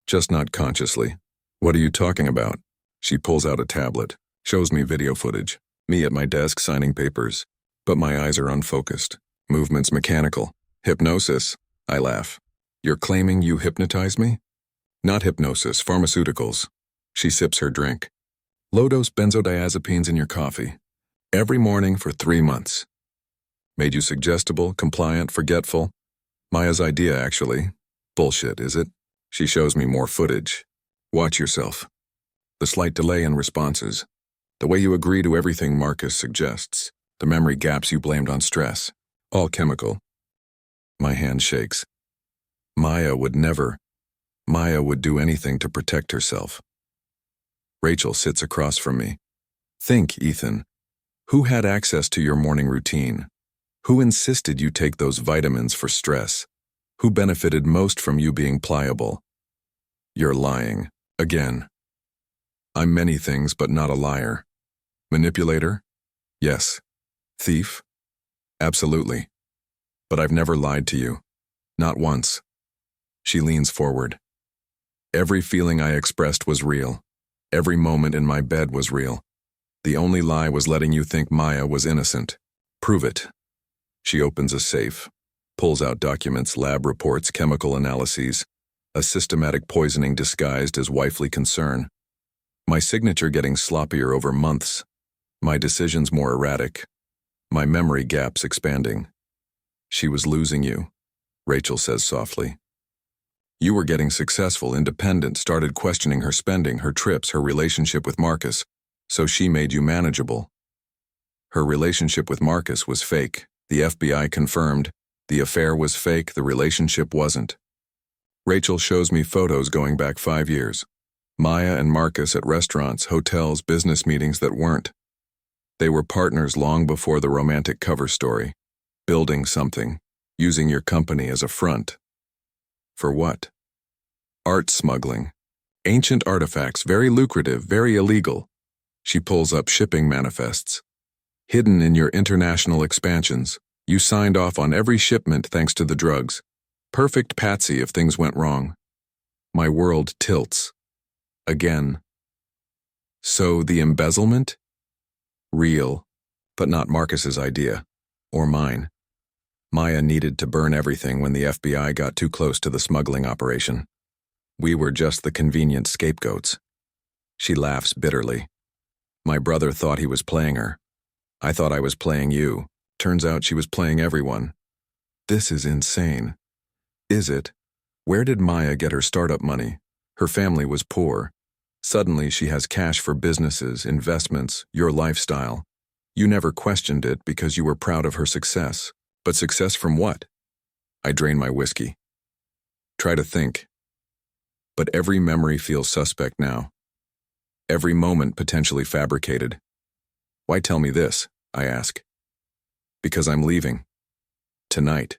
Just not consciously. What are you talking about? She pulls out a tablet, shows me video footage. Me at my desk signing papers. But my eyes are unfocused. Movements mechanical. Hypnosis. I laugh. You're claiming you hypnotized me? Not hypnosis, pharmaceuticals. She sips her drink. Low-dose benzodiazepines in your coffee. Every morning for 3 months. Made you suggestible, compliant, forgetful. Maya's idea, actually. Bullshit, is it? She shows me more footage. Watch yourself. The slight delay in responses. The way you agree to everything Marcus suggests. The memory gaps you blamed on stress. All chemical. My hand shakes. Maya would never. Maya would do anything to protect herself. Rachel sits across from me. Think, Ethan. Who had access to your morning routine? Who insisted you take those vitamins for stress? Who benefited most from you being pliable? You're lying. Again. I'm many things, but not a liar. Manipulator? Yes. Thief? Absolutely. But I've never lied to you. Not once. She leans forward. Every feeling I expressed was real. Every moment in my bed was real. The only lie was letting you think Maya was innocent. Prove it. She opens a safe, pulls out documents, lab reports, chemical analyses, a systematic poisoning disguised as wifely concern. My signature getting sloppier over months, my decisions more erratic, my memory gaps expanding. She was losing you, Rachel says softly. You were getting successful, independent, started questioning her spending, her trips, her relationship with Marcus, so she made you manageable. Her relationship with Marcus was fake. The FBI confirmed. The affair was fake, the relationship wasn't. Rachel shows me photos going back 5 years. Maya and Marcus at restaurants, hotels, business meetings that weren't. They were partners long before the romantic cover story. Building something, using your company as a front. For what? Art smuggling. Ancient artifacts, very lucrative, very illegal. She pulls up shipping manifests. Hidden in your international expansions, you signed off on every shipment thanks to the drugs. Perfect patsy if things went wrong. My world tilts. Again. So the embezzlement? Real, but not Marcus's idea. Or mine. Maya needed to burn everything when the FBI got too close to the smuggling operation. We were just the convenient scapegoats. She laughs bitterly. My brother thought he was playing her. I thought I was playing you. Turns out she was playing everyone. This is insane. Is it? Where did Maya get her startup money? Her family was poor. Suddenly she has cash for businesses, investments, your lifestyle. You never questioned it because you were proud of her success. But success from what? I drain my whiskey. Try to think. But every memory feels suspect now. Every moment potentially fabricated. Why tell me this? I ask. Because I'm leaving. Tonight.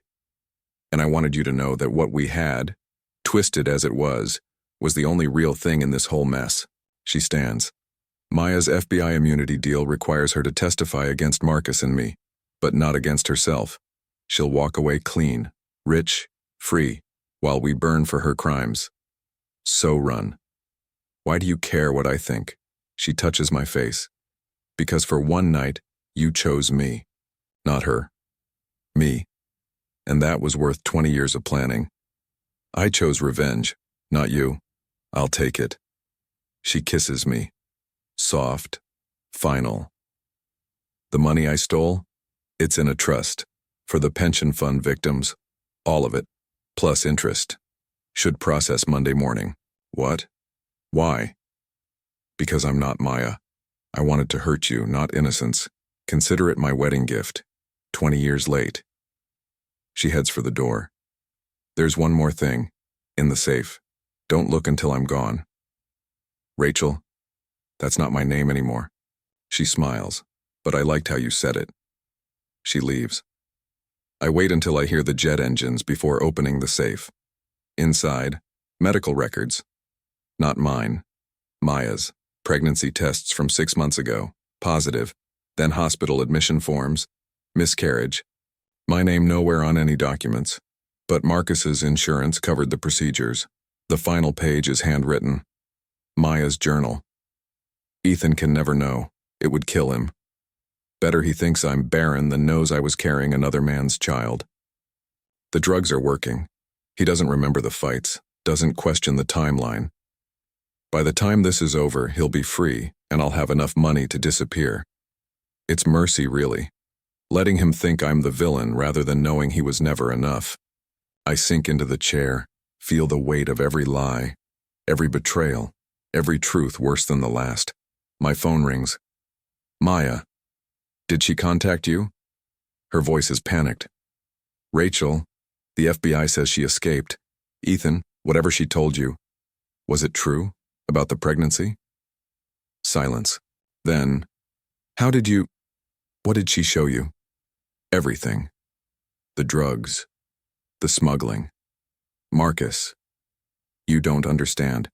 And I wanted you to know that what we had, twisted as it was the only real thing in this whole mess. She stands. Maya's FBI immunity deal requires her to testify against Marcus and me, but not against herself. She'll walk away clean, rich, free, while we burn for her crimes. So run. Why do you care what I think? She touches my face. Because for one night, you chose me. Not her. Me. And that was worth 20 years of planning. I chose revenge, not you. I'll take it. She kisses me. Soft. Final. The money I stole? It's in a trust. For the pension fund victims. All of it. Plus interest. Should process Monday morning. What? Why? Because I'm not Maya. I wanted to hurt you, not innocence. Consider it my wedding gift. 20 years late. She heads for the door. There's one more thing. In the safe. Don't look until I'm gone. Rachel? That's not my name anymore. She smiles, but I liked how you said it. She leaves. I wait until I hear the jet engines before opening the safe. Inside, medical records. Not mine. Maya's. Pregnancy tests from 6 months ago. Positive. Then hospital admission forms. Miscarriage. My name nowhere on any documents. But Marcus's insurance covered the procedures. The final page is handwritten. Maya's journal. Ethan can never know. It would kill him. Better he thinks I'm barren than knows I was carrying another man's child. The drugs are working. He doesn't remember the fights, doesn't question the timeline. By the time this is over, he'll be free, and I'll have enough money to disappear. It's mercy, really. Letting him think I'm the villain rather than knowing he was never enough. I sink into the chair, feel the weight of every lie, every betrayal, every truth worse than the last. My phone rings. Maya. Did she contact you? Her voice is panicked. Rachel, the FBI says she escaped. Ethan, Whatever she told you, was it true about the pregnancy? Silence. Then, what did she show you? Everything. The drugs. The smuggling. Marcus. You don't understand.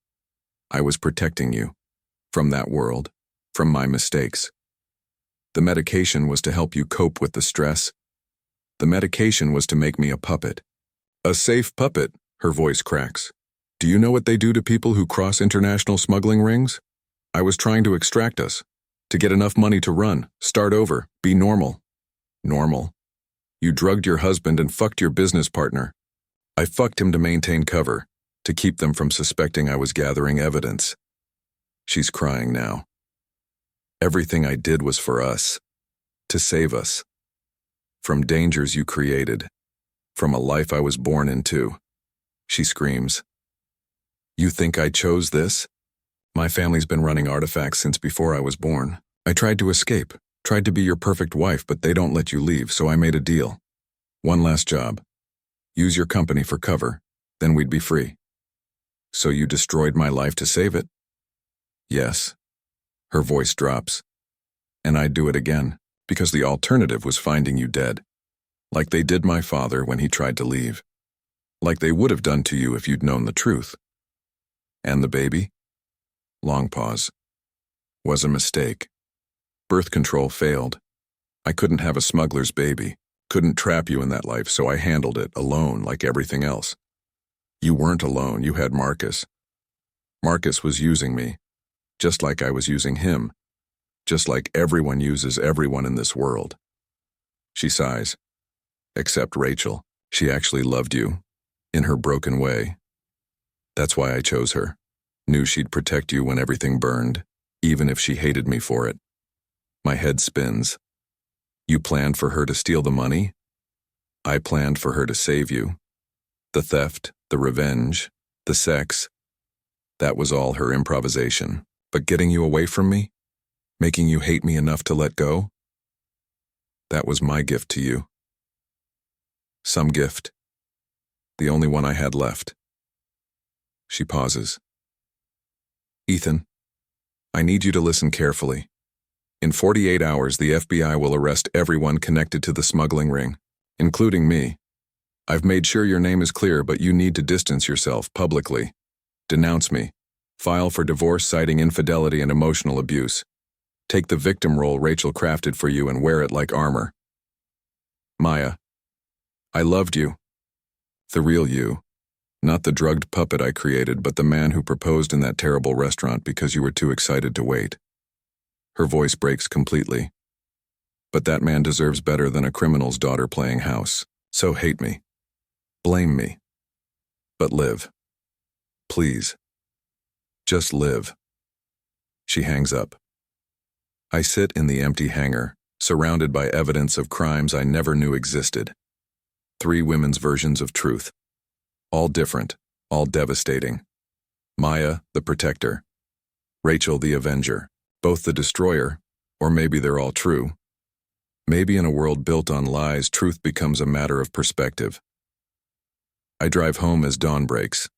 I was protecting you. From that world. From my mistakes. The medication was to help you cope with the stress. The medication was to make me a puppet. A safe puppet, her voice cracks. Do you know what they do to people who cross international smuggling rings? I was trying to extract us. To get enough money to run, start over, be normal. Normal. You drugged your husband and fucked your business partner. I fucked him to maintain cover, to keep them from suspecting I was gathering evidence. She's crying now. Everything I did was for us. To save us. From dangers you created. From a life I was born into. She screams. You think I chose this? My family's been running artifacts since before I was born. I tried to escape, tried to be your perfect wife, but they don't let you leave, so I made a deal. One last job. Use your company for cover, then we'd be free. So you destroyed my life to save it? Yes. Her voice drops. And I'd do it again, because the alternative was finding you dead. Like they did my father when he tried to leave. Like they would have done to you if you'd known the truth. And the baby? Long pause. Was a mistake. Birth control failed. I couldn't have a smuggler's baby. Couldn't trap you in that life, so I handled it alone like everything else. You weren't alone, you had Marcus. Marcus was using me, just like I was using him, just like everyone uses everyone in this world. She sighs. Except Rachel. She actually loved you, in her broken way. That's why I chose her. Knew she'd protect you when everything burned, even if she hated me for it. My head spins. You planned for her to steal the money? I planned for her to save you. The theft, the revenge, the sex. That was all her improvisation. But getting you away from me? Making you hate me enough to let go? That was my gift to you. Some gift. The only one I had left. She pauses. Ethan, I need you to listen carefully. In 48 hours, the FBI will arrest everyone connected to the smuggling ring, including me. I've made sure your name is clear, but you need to distance yourself publicly. Denounce me. File for divorce citing infidelity and emotional abuse. Take the victim role Rachel crafted for you and wear it like armor. Maya, I loved you. The real you. Not the drugged puppet I created, but the man who proposed in that terrible restaurant because you were too excited to wait. Her voice breaks completely. But that man deserves better than a criminal's daughter playing house. So hate me. Blame me. But live. Please. Just live. She hangs up. I sit in the empty hangar, surrounded by evidence of crimes I never knew existed. 3 women's versions of truth. All different, all devastating. Maya, the protector. Rachel, the avenger. Both the destroyer, or maybe they're all true. Maybe in a world built on lies, truth becomes a matter of perspective. I drive home as dawn breaks.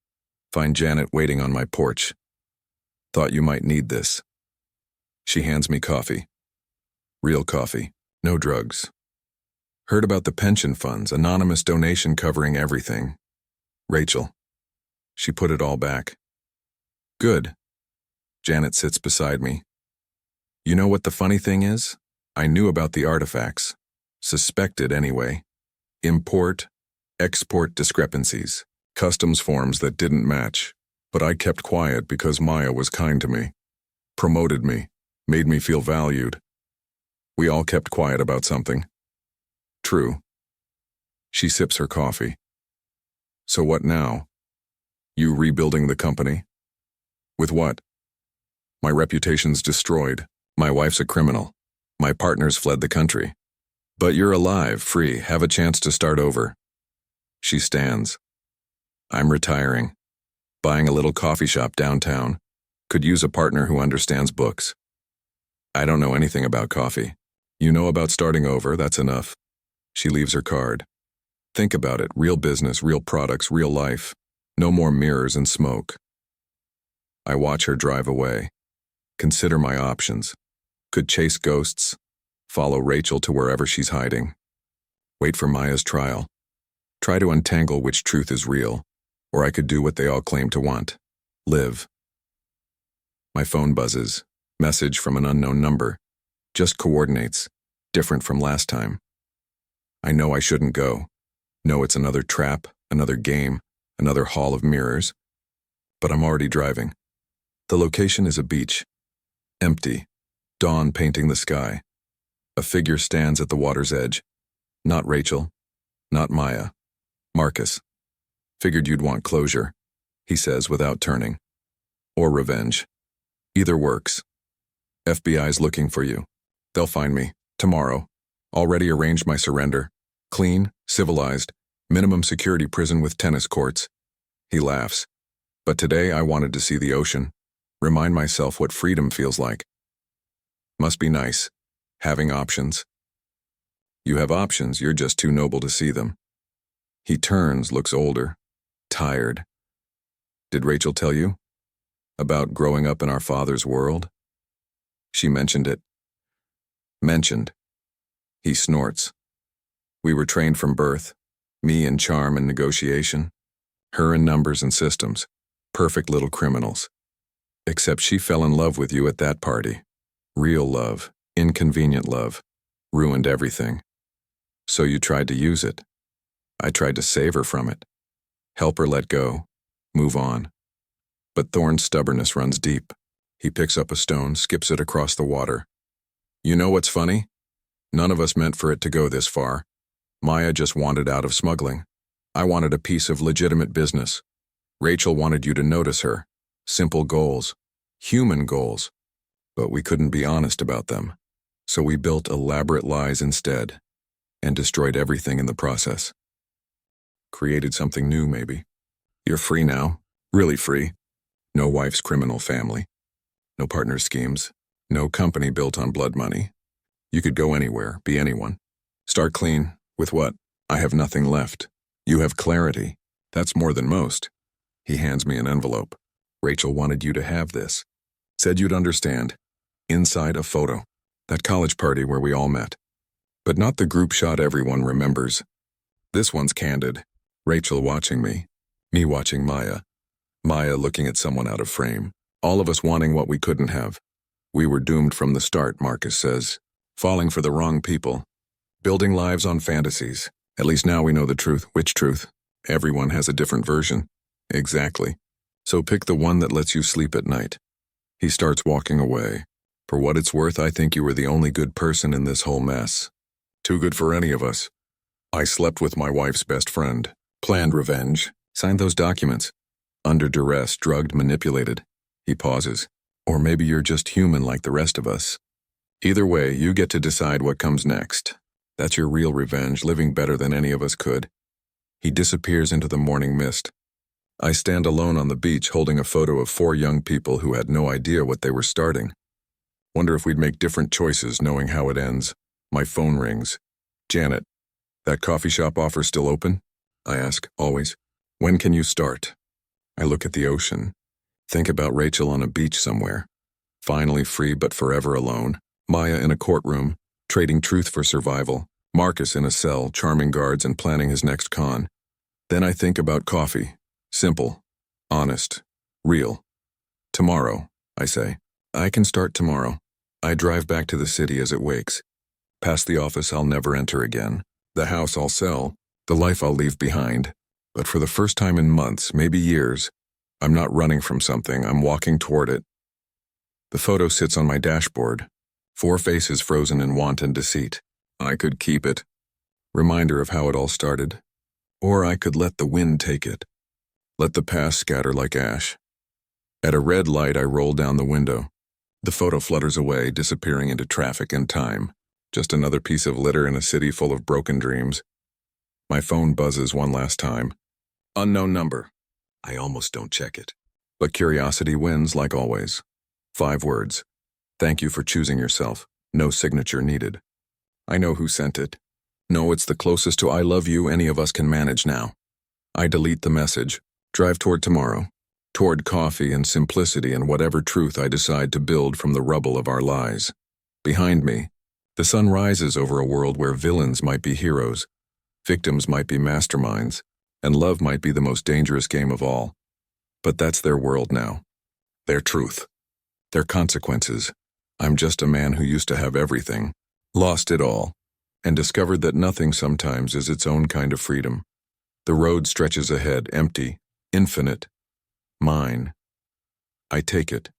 Find Janet waiting on my porch. Thought you might need this. She hands me coffee. Real coffee, no drugs. Heard about the pension funds, anonymous donation covering everything. Rachel. She put it all back. Good. Janet sits beside me. You know what the funny thing is? I knew about the artifacts. Suspected anyway. Import, export discrepancies. Customs forms that didn't match. But I kept quiet because Maya was kind to me. Promoted me. Made me feel valued. We all kept quiet about something. True. She sips her coffee. So what now? You rebuilding the company? With what? My reputation's destroyed. My wife's a criminal. My partner's fled the country. But you're alive, free, have a chance to start over. She stands. I'm retiring. Buying a little coffee shop downtown. Could use a partner who understands books. I don't know anything about coffee. You know about starting over, that's enough. She leaves her card. Think about it, real business, real products, real life. No more mirrors and smoke. I watch her drive away. Consider my options. Could chase ghosts, follow Rachel to wherever she's hiding, wait for Maya's trial, try to untangle which truth is real, or I could do what they all claim to want, live. My phone buzzes, message from an unknown number, just coordinates, different from last time. I know I shouldn't go. Know it's another trap, another game, another hall of mirrors. But I'm already driving. The location is a beach. Empty. Dawn painting the sky. A figure stands at the water's edge. Not Rachel. Not Maya. Marcus. Figured you'd want closure, he says without turning. Or revenge. Either works. FBI's looking for you. They'll find me. Tomorrow. Already arranged my surrender. Clean, civilized, minimum security prison with tennis courts. He laughs. But today I wanted to see the ocean. Remind myself what freedom feels like. Must be nice. Having options. You have options, you're just too noble to see them. He turns, looks older. Tired. Did Rachel tell you? About growing up in our father's world? She mentioned it. Mentioned. He snorts. We were trained from birth. Me in charm and negotiation. Her in numbers and systems. Perfect little criminals. Except she fell in love with you at that party. Real love, inconvenient love. Ruined everything. So you tried to use it. I tried to save her from it. Help her let go. Move on. But Thorne's stubbornness runs deep. He picks up a stone, skips it across the water. You know what's funny? None of us meant for it to go this far. Maya just wanted out of smuggling. I wanted a piece of legitimate business. Rachel wanted you to notice her. Simple goals. Human goals. But we couldn't be honest about them. So we built elaborate lies instead. And destroyed everything in the process. Created something new, maybe. You're free now. Really free. No wife's criminal family. No partner schemes. No company built on blood money. You could go anywhere, be anyone. Start clean. With what? I have nothing left. You have clarity. That's more than most. He hands me an envelope. Rachel wanted you to have this. Said you'd understand. Inside a photo. That college party where we all met. But not the group shot everyone remembers. This one's candid. Rachel watching me. Me watching Maya. Maya looking at someone out of frame. All of us wanting what we couldn't have. We were doomed from the start, Marcus says. Falling for the wrong people. Building lives on fantasies. At least now we know the truth. Which truth? Everyone has a different version. Exactly. So pick the one that lets you sleep at night. He starts walking away. For what it's worth, I think you were the only good person in this whole mess. Too good for any of us. I slept with my wife's best friend. Planned revenge. Signed those documents. Under duress, drugged, manipulated. He pauses. Or maybe you're just human like the rest of us. Either way, you get to decide what comes next. That's your real revenge, living better than any of us could. He disappears into the morning mist. I stand alone on the beach holding a photo of 4 young people who had no idea what they were starting. Wonder if we'd make different choices knowing how it ends. My phone rings. Janet, that coffee shop offer still open? I ask, always. When can you start? I look at the ocean. Think about Rachel on a beach somewhere. Finally free but forever alone. Maya in a courtroom, trading truth for survival. Marcus in a cell, charming guards and planning his next con. Then I think about coffee. Simple. Honest. Real. Tomorrow, I say. I can start tomorrow. I drive back to the city as it wakes. Past the office I'll never enter again. The house I'll sell. The life I'll leave behind. But for the first time in months, maybe years, I'm not running from something, I'm walking toward it. The photo sits on my dashboard. 4 faces frozen in wanton deceit. I could keep it. Reminder of how it all started. Or I could let the wind take it. Let the past scatter like ash. At a red light, I roll down the window. The photo flutters away, disappearing into traffic and time. Just another piece of litter in a city full of broken dreams. My phone buzzes one last time. Unknown number. I almost don't check it. But curiosity wins, like always. 5 words. Thank you for choosing yourself. No signature needed. I know who sent it. No, it's the closest to I love you any of us can manage now. I delete the message. Drive toward tomorrow, toward coffee and simplicity and whatever truth I decide to build from the rubble of our lies. Behind me, the sun rises over a world where villains might be heroes, victims might be masterminds, and love might be the most dangerous game of all. But that's their world now. Their truth. Their consequences. I'm just a man who used to have everything, lost it all, and discovered that nothing sometimes is its own kind of freedom. The road stretches ahead, empty, infinite. Mine. I take it.